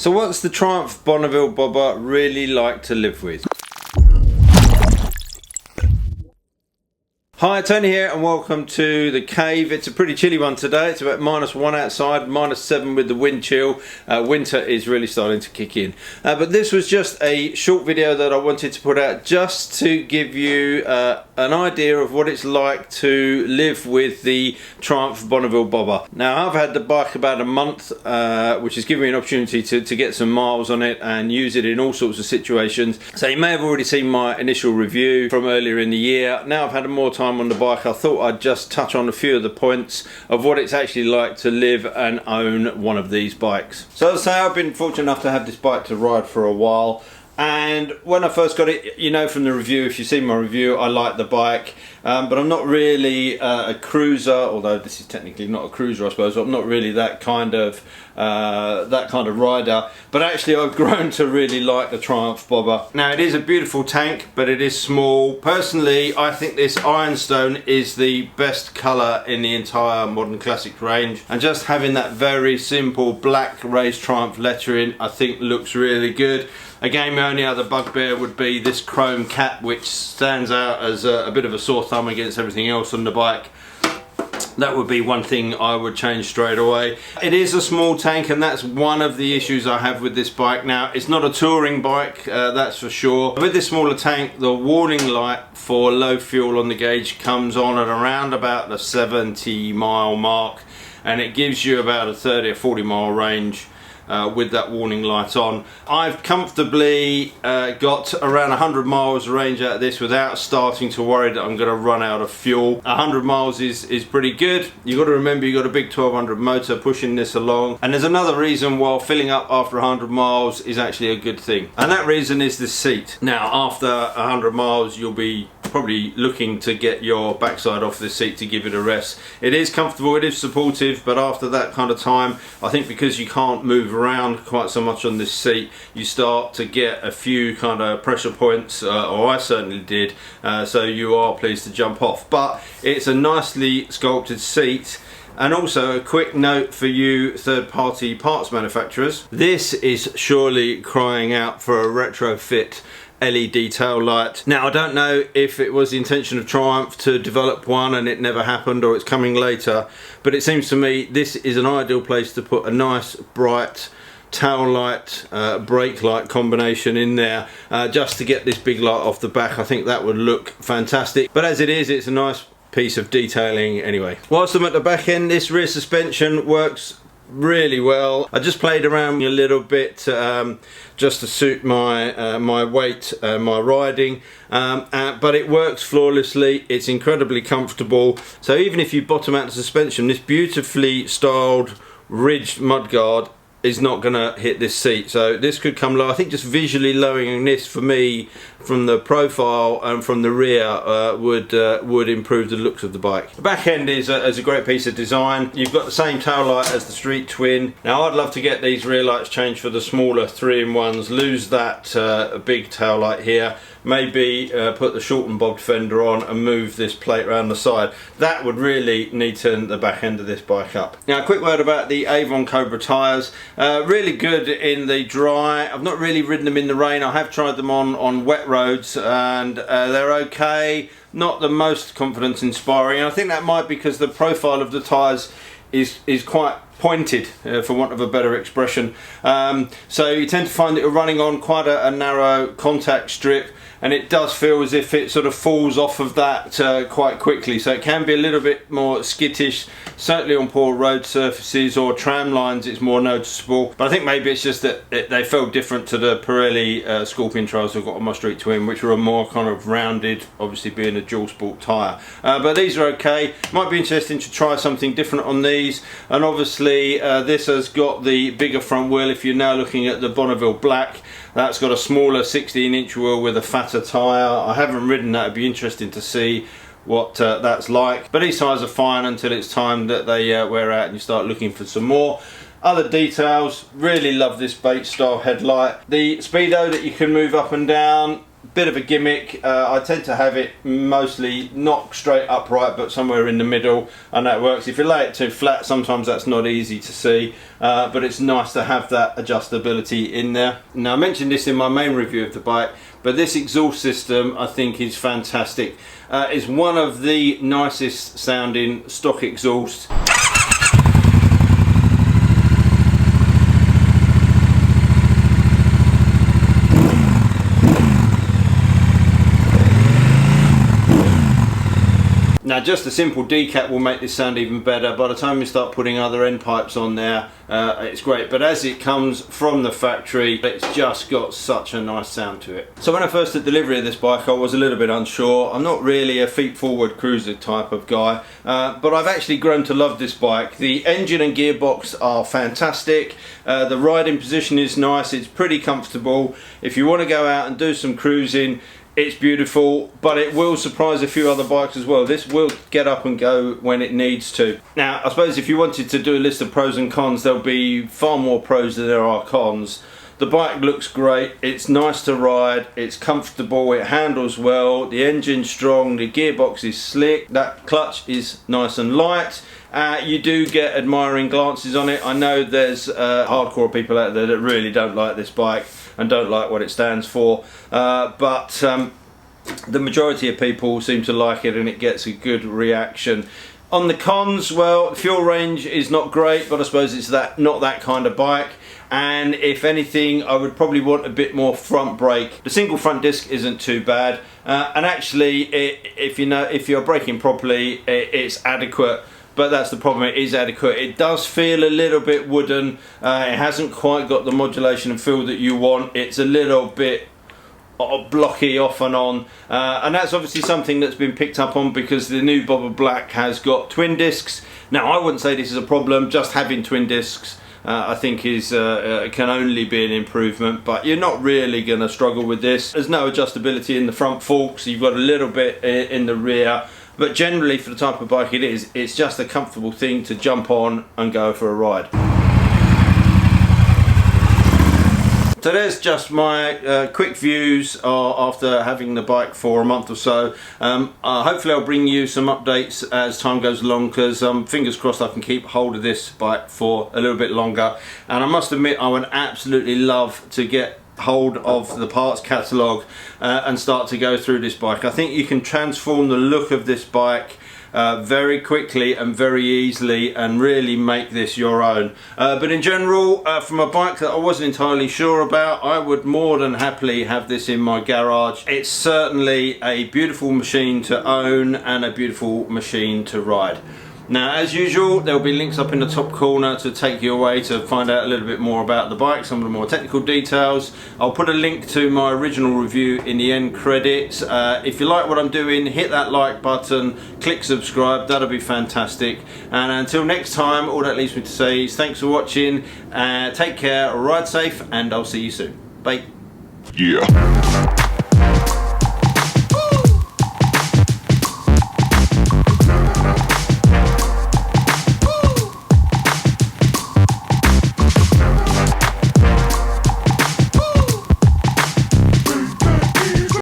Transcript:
So what's the Triumph Bonneville Bobber really like to live with? Hi, Tony here and welcome to the cave. It's a pretty chilly one today. It's about -1 outside, -7 with the wind chill. Winter is really starting to kick in. But this was just a short video that I wanted to put out just to give you an idea of what it's like to live with the Triumph Bonneville Bobber. Now, I've had the bike about a month, which has given me an opportunity to get some miles on it and use it in all sorts of situations. So you may have already seen my initial review from earlier in the year. Now I've had more time on the bike, I thought I'd just touch on a few of the points of what it's actually like to live and own one of these bikes. So as I say, I've been fortunate enough to have this bike to ride for a while, and when I first got it, you know from the review, if you've seen my review, I like the bike, but I'm not really a cruiser, although this is technically not a cruiser I suppose. I'm not really that kind of rider, but actually I've grown to really like the Triumph Bobber. Now, it is a beautiful tank, but it is small. Personally, I think this ironstone is the best colour in the entire modern classic range, and just having that very simple black raised Triumph lettering I think looks really good. Again, my only other bugbear would be this chrome cap, which stands out as a bit of a sore thumb against everything else on the bike. That would be one thing I would change straight away. It is a small tank, and that's one of the issues I have with this bike. Now, it's not a touring bike, that's for sure. With this smaller tank, the warning light for low fuel on the gauge comes on at around about the 70-mile mark, and it gives you about a 30 or 40-mile range with that warning light on. I've comfortably got around 100 miles range out of this without starting to worry that I'm going to run out of fuel. 100 miles is pretty good. You've got to remember you've got a big 1200 motor pushing this along, and there's another reason why filling up after 100 miles is actually a good thing, and that reason is the seat. Now, after 100 miles you'll be probably looking to get your backside off this seat to give it a rest. It is comfortable, it is supportive, but after that kind of time, I think because you can't move around quite so much on this seat, you start to get a few kind of pressure points, or I certainly did, so you are pleased to jump off. But it's a nicely sculpted seat. And also a quick note for you third-party parts manufacturers, this is surely crying out for a retrofit LED tail light. Now, I don't know if it was the intention of Triumph to develop one and it never happened, or it's coming later, but it seems to me this is an ideal place to put a nice bright tail light, brake light combination in there, just to get this big light off the back. I think that would look fantastic, but as it is, it's a nice piece of detailing anyway. Whilst I'm at the back end, this rear suspension works really well. I just played around a little bit just to suit my my weight, my riding, but it works flawlessly. It's incredibly comfortable. So even if you bottom out the suspension, this beautifully styled ridged mudguard is not going to hit this seat, so this could come low. I think just visually lowering this for me from the profile and from the rear would improve the looks of the bike. The back end is a great piece of design. You've got the same tail light as the Street Twin. Now, I'd love to get these rear lights changed for the smaller 3-in-1s, lose that big tail light here, maybe put the short and bobbed fender on and move this plate around the side. That would really neaten the back end of this bike up. Now, a quick word about the Avon Cobra tyres. Really good in the dry. I've not really ridden them in the rain. I have tried them on wet roads, and they're okay. Not the most confidence inspiring, and I think that might be because the profile of the tyres is quite pointed, for want of a better expression. So you tend to find that you're running on quite a narrow contact strip, and it does feel as if it sort of falls off of that quite quickly, so it can be a little bit more skittish. Certainly on poor road surfaces or tram lines it's more noticeable, but I think maybe it's just that they felt different to the Pirelli Scorpion Trails I've got on my Street Twin, which were a more kind of rounded, obviously being a dual sport tyre. But these are okay. Might be interesting to try something different on these, and obviously this has got the bigger front wheel. If you're now looking at the Bonneville Black, that's got a smaller 16-inch wheel with a fatter tyre. I haven't ridden that. It'd be interesting to see what that's like, but these tyres are fine until it's time that they wear out and you start looking for some more. Other details, really love this bait style headlight. The speedo that you can move up and down, bit of a gimmick. I tend to have it mostly not straight upright but somewhere in the middle, and that works. If you lay it too flat, sometimes that's not easy to see, but it's nice to have that adjustability in there. Now, I mentioned this in my main review of the bike, but this exhaust system I think is fantastic. It's one of the nicest sounding stock exhausts. Now, just a simple decap will make this sound even better. By the time you start putting other end pipes on there, it's great. But as it comes from the factory, it's just got such a nice sound to it. So when I first took delivery of this bike, I was a little bit unsure. I'm not really a feet forward cruiser type of guy, but I've actually grown to love this bike. The engine and gearbox are fantastic. The riding position is nice. It's pretty comfortable. If you want to go out and do some cruising, it's beautiful, but it will surprise a few other bikes as well. This will get up and go when it needs to. Now, I suppose if you wanted to do a list of pros and cons, there'll be far more pros than there are cons. The bike looks great, it's nice to ride, it's comfortable, it handles well, the engine's strong, the gearbox is slick, that clutch is nice and light. You do get admiring glances on it. I know there's hardcore people out there that really don't like this bike and don't like what it stands for, but the majority of people seem to like it and it gets a good reaction. On the cons, well, fuel range is not great, but I suppose it's not that kind of bike. And if anything, I would probably want a bit more front brake. The single front disc isn't too bad, and actually, if you're braking properly, it's adequate. But that's the problem, it is adequate. It does feel a little bit wooden. It hasn't quite got the modulation and feel that you want. It's a little bit blocky off and on, and that's obviously something that's been picked up on because the new Bobber Black has got twin discs. Now, I wouldn't say this is a problem. Just having twin discs I think can only be an improvement, but you're not really going to struggle with this. There's no adjustability in the front forks. You've got a little bit in the rear, but generally for the type of bike it is, it's just a comfortable thing to jump on and go for a ride. So there's just my quick views after having the bike for a month or so. Hopefully I'll bring you some updates as time goes along, because fingers crossed I can keep hold of this bike for a little bit longer. And I must admit, I would absolutely love to get hold of the parts catalogue and start to go through this bike. I think you can transform the look of this bike very quickly and very easily and really make this your own. But in general, from a bike that I wasn't entirely sure about, I would more than happily have this in my garage. It's certainly a beautiful machine to own and a beautiful machine to ride. Now, as usual, there'll be links up in the top corner to take you away to find out a little bit more about the bike, some of the more technical details. I'll put a link to my original review in the end credits. If you like what I'm doing, hit that like button, click subscribe, that'll be fantastic. And until next time, all that leaves me to say is thanks for watching, take care, ride safe, and I'll see you soon. Bye. Yeah.